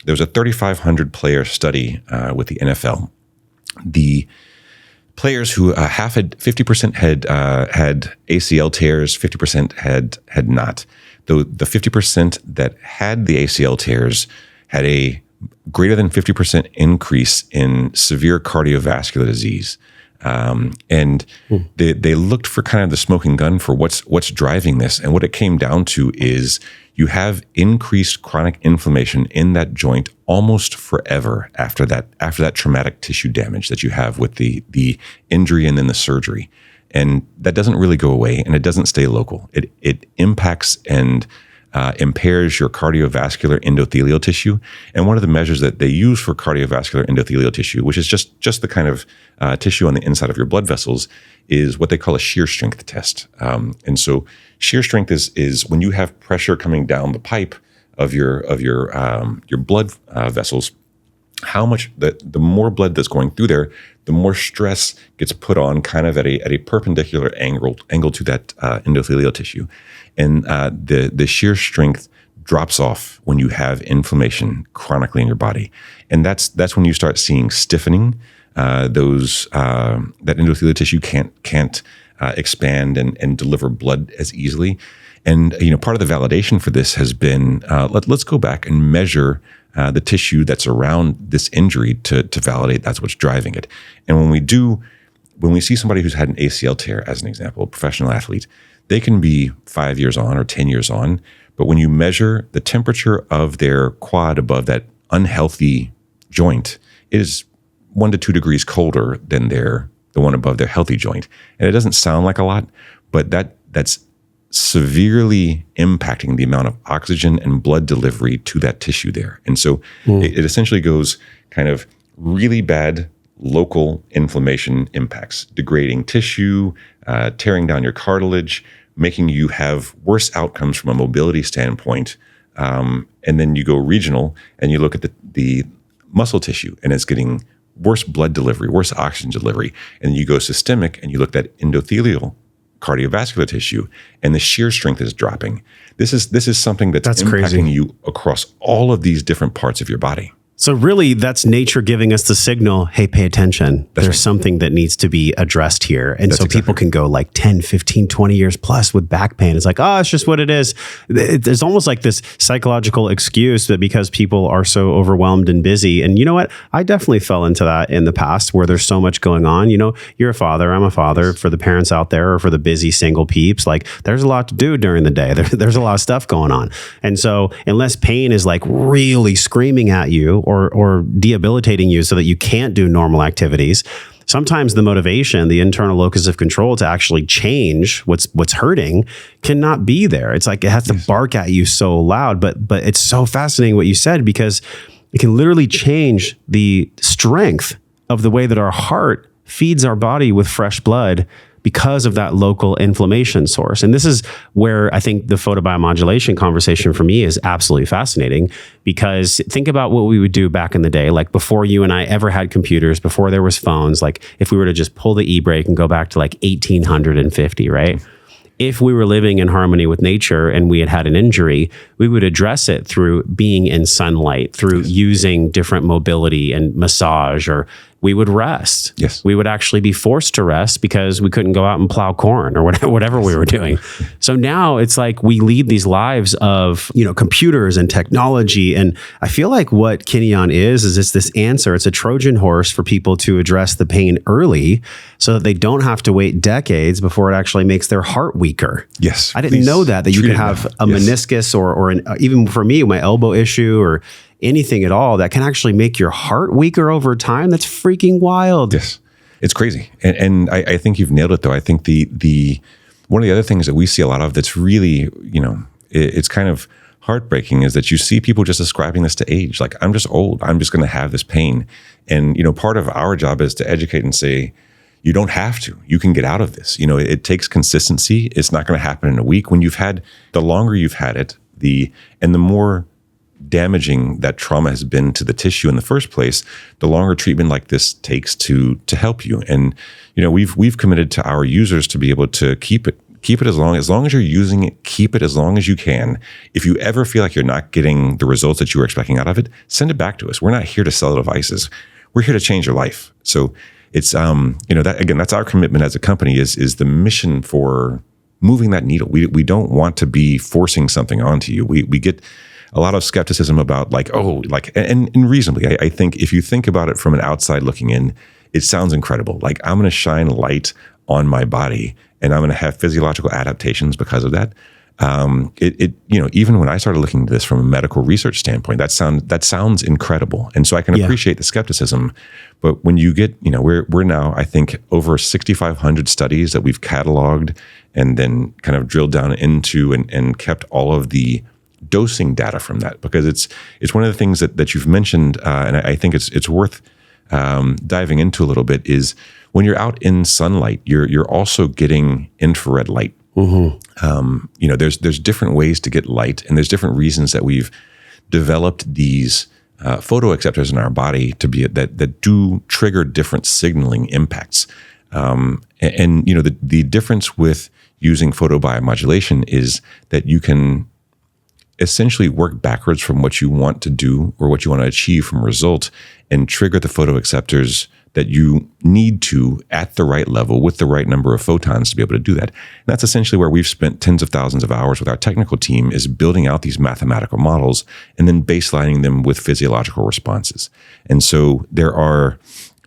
there was a 3,500 player study with the NFL. The players who half had 50% had ACL tears, 50% had not. The 50% that had the ACL tears had a greater than 50% increase in severe cardiovascular disease. And they looked for kind of the smoking gun for what's driving this. And what it came down to is you have increased chronic inflammation in that joint almost forever after that traumatic tissue damage that you have with the injury and then the surgery. And that doesn't really go away, and it doesn't stay local. It impacts and impairs your cardiovascular endothelial tissue. And one of the measures that they use for cardiovascular endothelial tissue, which is just the kind of tissue on the inside of your blood vessels, is what they call a shear strength test. And so shear strength is when you have pressure coming down the pipe of your blood vessels. How much the more blood that's going through there, the more stress gets put on kind of at a perpendicular angle to that endothelial tissue. And the shear strength drops off when you have inflammation chronically in your body. And that's when you start seeing stiffening. That endothelial tissue can't expand and deliver blood as easily. And part of the validation for this has been let's go back and measure the tissue that's around this injury to validate that's what's driving it. And when we see somebody who's had an ACL tear, as an example, a professional athlete, they can be 5 years on or 10 years on, but when you measure the temperature of their quad above that unhealthy joint, it is 1 to 2 degrees colder than the one above their healthy joint. And it doesn't sound like a lot, but that's severely impacting the amount of oxygen and blood delivery to that tissue there. And so it essentially goes kind of really bad local inflammation impacts, degrading tissue, tearing down your cartilage, making you have worse outcomes from a mobility standpoint. And then you go regional and you look at the muscle tissue, and it's getting worse blood delivery, worse oxygen delivery. And you go systemic and you look at endothelial cardiovascular tissue, and the shear strength is dropping. This is something that's impacting crazy. You across all of these different parts of your body. So really, that's nature giving us the signal, hey, pay attention. There's something that needs to be addressed here. And so people can go like 10, 15, 20 years plus with back pain. It's like, it's just what it is. There's almost like this psychological excuse that because people are so overwhelmed and busy. And you know what? I definitely fell into that in the past where there's so much going on. You're a father, I'm a father. For the parents out there or for the busy single peeps, like there's a lot to do during the day. There's a lot of stuff going on. And so unless pain is like really screaming at you, or debilitating you so that you can't do normal activities, sometimes the motivation, the internal locus of control to actually change what's hurting cannot be there. It's like it has to bark at you so loud, but it's so fascinating what you said, because it can literally change the strength of the way that our heart feeds our body with fresh blood because of that local inflammation source. And this is where I think the photobiomodulation conversation for me is absolutely fascinating, because think about what we would do back in the day, like before you and I ever had computers, before there was phones, like if we were to just pull the e-brake and go back to like 1850, right? If we were living in harmony with nature and we had an injury, we would address it through being in sunlight, through using different mobility and massage, or we would rest. Yes. We would actually be forced to rest because we couldn't go out and plow corn or whatever we were doing. So now it's like we lead these lives of, computers and technology. And I feel like what Kineon is it's this answer. It's a Trojan horse for people to address the pain early so that they don't have to wait decades before it actually makes their heart weaker. Yes. I didn't know that you could have a meniscus or even for me, my elbow issue or anything at all that can actually make your heart weaker over time. That's freaking wild. Yes, it's crazy. And I think you've nailed it though. I think the one of the other things that we see a lot of that's really, it's kind of heartbreaking is that you see people just ascribing this to age. Like, I'm just old. I'm just going to have this pain. And, part of our job is to educate and say, you don't have to. You can get out of this. It takes consistency. It's not going to happen in a week. The longer you've had it, the more damaging that trauma has been to the tissue in the first place, the longer treatment like this takes to help you. And we've committed to our users to be able to keep Keep it as long as you're using it, keep it as long as you can. If you ever feel like you're not getting the results that you were expecting out of it, send it back to us. We're not here to sell devices. We're here to change your life. So it's, that again, that's our commitment as a company is the mission for moving that needle. We don't want to be forcing something onto you. We get a lot of skepticism about and reasonably, I think if you think about it from an outside looking in, it sounds incredible. Like, I'm going to shine light on my body and I'm going to have physiological adaptations because of that. Even when I started looking at this from a medical research standpoint, that sounds incredible. And so I can appreciate the skepticism, but when you get, we're now, I think, over 6,500 studies that we've cataloged and then kind of drilled down into and kept all of the dosing data from that, because it's one of the things that you've mentioned, and I think it's worth diving into a little bit, is when you're out in sunlight, you're also getting infrared light. Mm-hmm. There's different ways to get light, and there's different reasons that we've developed these photoacceptors in our body to be that do trigger different signaling impacts. The difference with using photobiomodulation is that you can essentially work backwards from what you want to do or what you want to achieve from a result and trigger the photoacceptors that you need to at the right level with the right number of photons to be able to do that. And that's essentially where we've spent tens of thousands of hours with our technical team, is building out these mathematical models and then baselining them with physiological responses. And so there are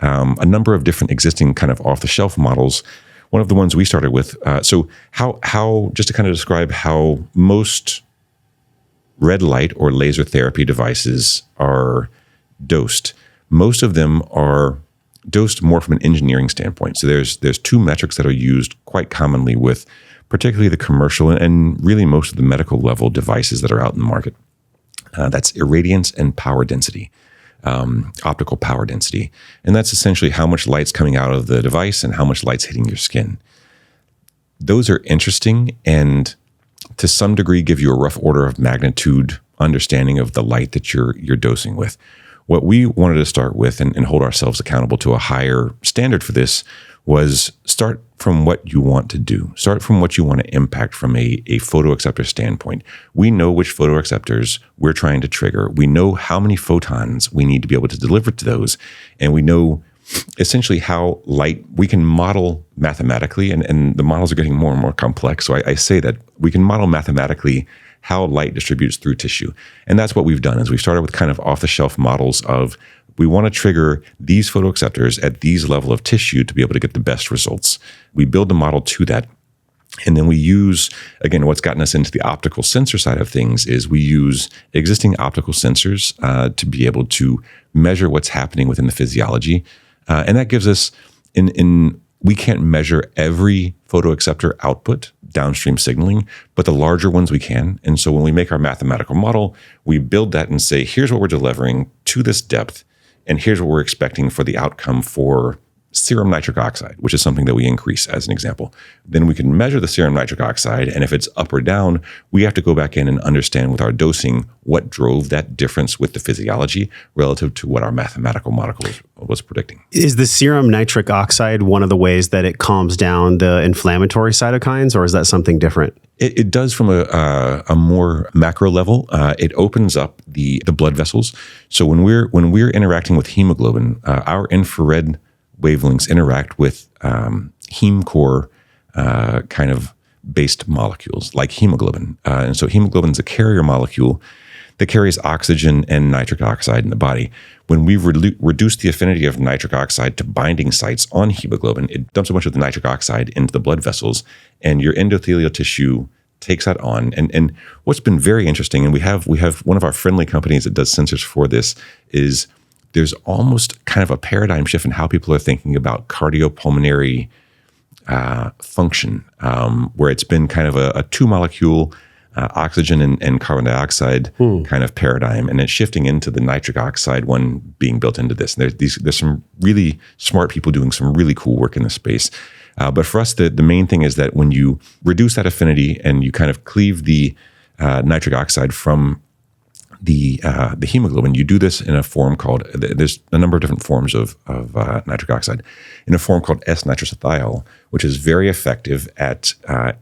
a number of different existing kind of off-the-shelf models. One of the ones we started with, so how just to kind of describe how most red light or laser therapy devices are dosed. Most of them are dosed more from an engineering standpoint. So there's two metrics that are used quite commonly with particularly the commercial and really most of the medical level devices that are out in the market. That's irradiance and power density, optical power density. And that's essentially how much light's coming out of the device and how much light's hitting your skin. Those are interesting and to some degree give you a rough order of magnitude understanding of the light that you're dosing with. What we wanted to start with and hold ourselves accountable to a higher standard for this was start from what you want to do. Start from what you want to impact from a photoacceptor standpoint. We know which photoacceptors we're trying to trigger. We know how many photons we need to be able to deliver to those. And we know essentially how light we can model mathematically, and the models are getting more and more complex. So I say that we can model mathematically how light distributes through tissue. And that's what we've done, is we've started with kind of off-the-shelf models of, we want to trigger these photoacceptors at these level of tissue to be able to get the best results. We build the model to that. And then we use, again, what's gotten us into the optical sensor side of things is we use existing optical sensors to be able to measure what's happening within the physiology. And that gives us, we can't measure every photoacceptor output, downstream signaling, but the larger ones we can. And so when we make our mathematical model, we build that and say, here's what we're delivering to this depth, and here's what we're expecting for the outcome for serum nitric oxide, which is something that we increase as an example. Then we can measure the serum nitric oxide, and if it's up or down, we have to go back in and understand with our dosing what drove that difference with the physiology relative to what our mathematical model was predicting. Is the serum nitric oxide one of the ways that it calms down the inflammatory cytokines, or is that something different? It does from a more macro level. It opens up the blood vessels. So when we're interacting with hemoglobin, our infrared wavelengths interact with heme core kind of based molecules like hemoglobin. And so hemoglobin is a carrier molecule that carries oxygen and nitric oxide in the body. When we reduce the affinity of nitric oxide to binding sites on hemoglobin, it dumps a bunch of the nitric oxide into the blood vessels, and your endothelial tissue takes that on. And what's been very interesting, and we have one of our friendly companies that does sensors for this, is there's almost kind of a paradigm shift in how people are thinking about cardiopulmonary function, where it's been kind of a two-molecule oxygen and carbon dioxide kind of paradigm, and it's shifting into the nitric oxide one being built into this. And there's some really smart people doing some really cool work in this space. But for us, the main thing is that when you reduce that affinity and you kind of cleave the nitric oxide from the hemoglobin. You do this in a form called, there's a number of different forms of nitric oxide, in a form called S-nitrosithiol, which is very effective at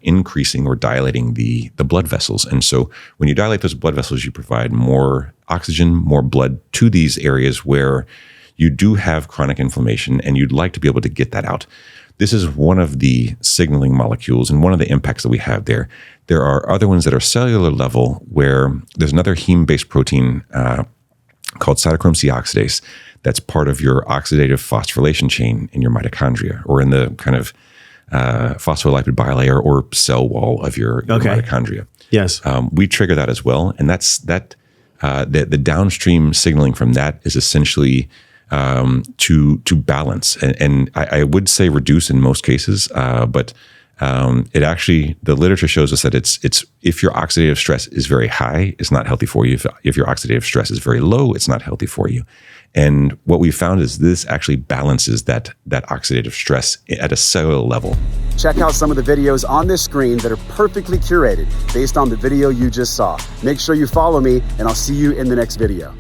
increasing or dilating the blood vessels. And so when you dilate those blood vessels, you provide more oxygen, more blood to these areas where you do have chronic inflammation and you'd like to be able to get that out. This is one of the signaling molecules and one of the impacts that we have there. There are other ones that are cellular level where there's another heme-based protein called cytochrome C oxidase that's part of your oxidative phosphorylation chain in your mitochondria or in the kind of phospholipid bilayer or cell wall of your mitochondria. Yes. We trigger that as well. And the downstream signaling from that is essentially to balance, and I would say reduce in most cases, but it actually, the literature shows us that it's if your oxidative stress is very high, it's not healthy for you. If your oxidative stress is very low, it's not healthy for you. And what we found is this actually balances that oxidative stress at a cellular level. Check out some of the videos on this screen that are perfectly curated based on the video you just saw. Make sure you follow me, and I'll see you in the next video.